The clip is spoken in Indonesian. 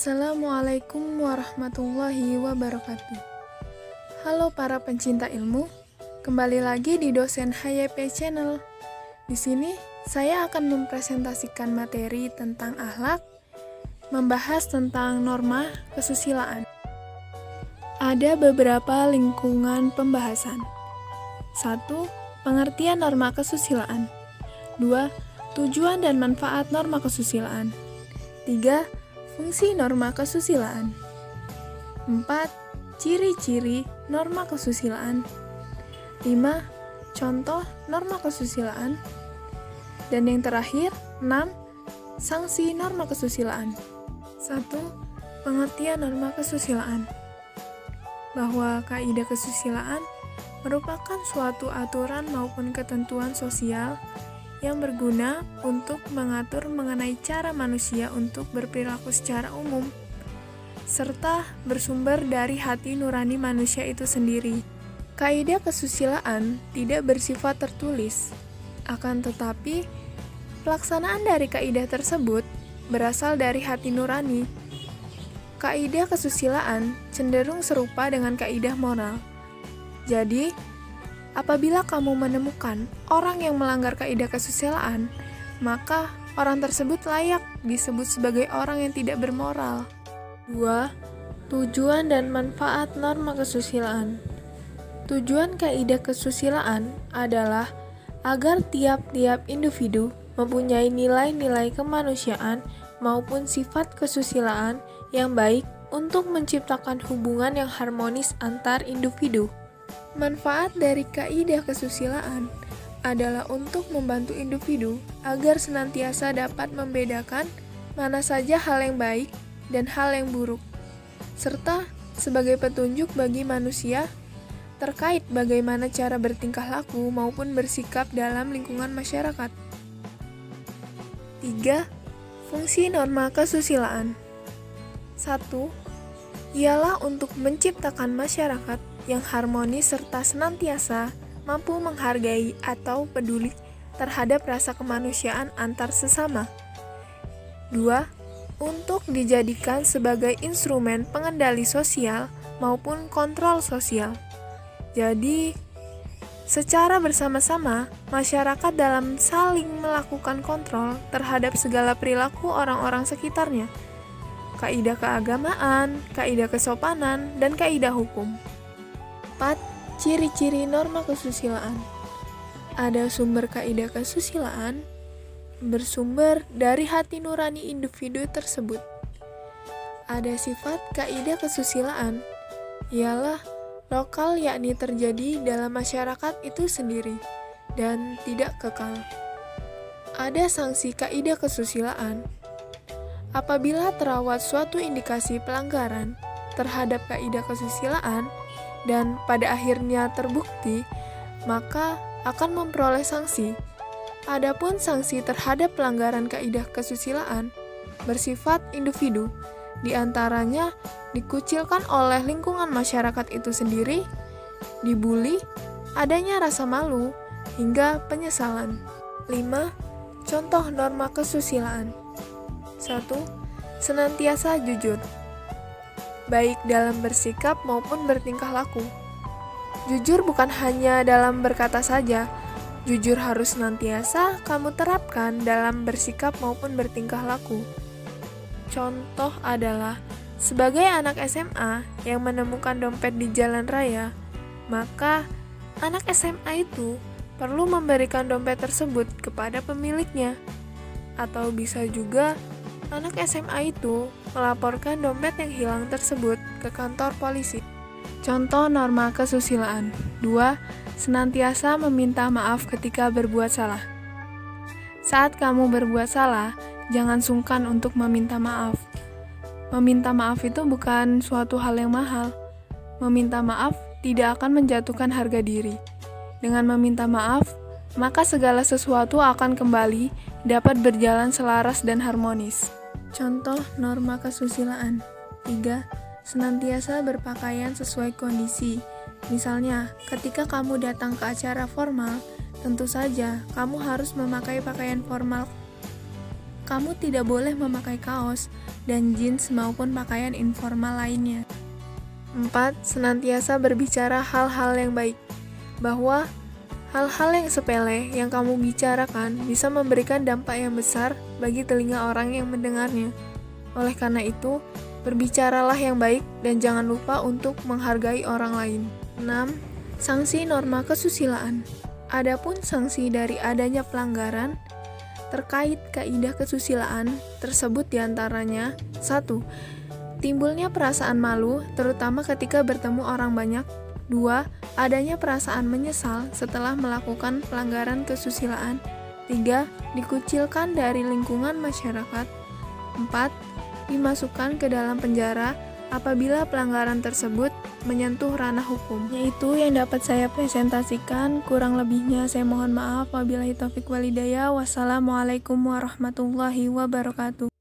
Assalamualaikum warahmatullahi wabarakatuh. Halo para pencinta ilmu, kembali lagi di dosen HYP Channel. Di sini saya akan mempresentasikan materi tentang akhlak, membahas tentang norma kesusilaan. Ada beberapa lingkungan pembahasan. 1. Pengertian norma kesusilaan. 2. Tujuan dan manfaat norma kesusilaan. 3. Fungsi norma kesusilaan. 4. Ciri-ciri norma kesusilaan. 5. Contoh norma kesusilaan. Dan yang terakhir, 6. Sanksi norma kesusilaan. 1. Pengertian norma kesusilaan. Bahwa kaidah kesusilaan merupakan suatu aturan maupun ketentuan sosial yang berguna untuk mengatur mengenai cara manusia untuk berperilaku secara umum, serta bersumber dari hati nurani manusia itu sendiri. Kaidah kesusilaan tidak bersifat tertulis, akan tetapi pelaksanaan dari kaidah tersebut berasal dari hati nurani. Kaidah kesusilaan cenderung serupa dengan kaidah moral. Jadi, apabila kamu menemukan orang yang melanggar kaidah kesusilaan, maka orang tersebut layak disebut sebagai orang yang tidak bermoral. 2. Tujuan dan manfaat norma kesusilaan. Tujuan kaidah kesusilaan adalah agar tiap-tiap individu mempunyai nilai-nilai kemanusiaan maupun sifat kesusilaan yang baik untuk menciptakan hubungan yang harmonis antar individu. Manfaat dari kaidah kesusilaan adalah untuk membantu individu agar senantiasa dapat membedakan mana saja hal yang baik dan hal yang buruk, serta sebagai petunjuk bagi manusia terkait bagaimana cara bertingkah laku maupun bersikap dalam lingkungan masyarakat. 3. Fungsi norma kesusilaan. 1. Ialah untuk menciptakan masyarakat yang harmonis serta senantiasa mampu menghargai atau peduli terhadap rasa kemanusiaan antar sesama. 2. Untuk dijadikan sebagai instrumen pengendali sosial maupun kontrol sosial. Jadi, secara bersama-sama, masyarakat dalam saling melakukan kontrol terhadap segala perilaku orang-orang sekitarnya. Kaidah keagamaan, kaidah kesopanan, dan kaidah hukum. 4. Ciri-ciri norma kesusilaan. Ada sumber kaidah kesusilaan bersumber dari hati nurani individu tersebut. Ada sifat kaidah kesusilaan, ialah lokal yakni terjadi dalam masyarakat itu sendiri dan tidak kekal. Ada sanksi kaidah kesusilaan. Apabila terawat suatu indikasi pelanggaran terhadap kaidah kesusilaan dan pada akhirnya terbukti, maka akan memperoleh sanksi. Adapun sanksi terhadap pelanggaran kaidah kesusilaan bersifat individu, di antaranya dikucilkan oleh lingkungan masyarakat itu sendiri, dibuli, adanya rasa malu, hingga penyesalan. 5. Contoh norma kesusilaan. 1. Senantiasa jujur, baik dalam bersikap maupun bertingkah laku. Jujur bukan hanya dalam berkata saja, jujur harus senantiasa kamu terapkan dalam bersikap maupun bertingkah laku. Contoh adalah, sebagai anak SMA yang menemukan dompet di jalan raya, maka anak SMA itu perlu memberikan dompet tersebut kepada pemiliknya. Atau bisa juga, anak SMA itu melaporkan dompet yang hilang tersebut ke kantor polisi. Contoh norma kesusilaan. 2. Senantiasa meminta maaf ketika berbuat salah. Saat kamu berbuat salah, jangan sungkan untuk meminta maaf. Meminta maaf itu bukan suatu hal yang mahal. Meminta maaf tidak akan menjatuhkan harga diri. Dengan meminta maaf, maka segala sesuatu akan kembali dapat berjalan selaras dan harmonis. Contoh norma kesusilaan. 3. Senantiasa berpakaian sesuai kondisi. Misalnya, ketika kamu datang ke acara formal, tentu saja kamu harus memakai pakaian formal Kamu tidak boleh memakai kaos dan jeans maupun pakaian informal lainnya. 4. Senantiasa berbicara hal-hal yang baik. Bahwa hal-hal yang sepele yang kamu bicarakan bisa memberikan dampak yang besar bagi telinga orang yang mendengarnya. Oleh karena itu, berbicaralah yang baik dan jangan lupa untuk menghargai orang lain. 6. Sanksi norma kesusilaan. Adapun sanksi dari adanya pelanggaran terkait kaidah kesusilaan tersebut diantaranya 1. Timbulnya perasaan malu, terutama ketika bertemu orang banyak. 2. Adanya perasaan menyesal setelah melakukan pelanggaran kesusilaan. 3. Dikucilkan dari lingkungan masyarakat. 4. Dimasukkan ke dalam penjara apabila pelanggaran tersebut menyentuh ranah hukum. Yaitu yang dapat saya presentasikan, kurang lebihnya saya mohon maaf. Wabillahi taufiq walhidayah. Wassalamualaikum warahmatullahi wabarakatuh.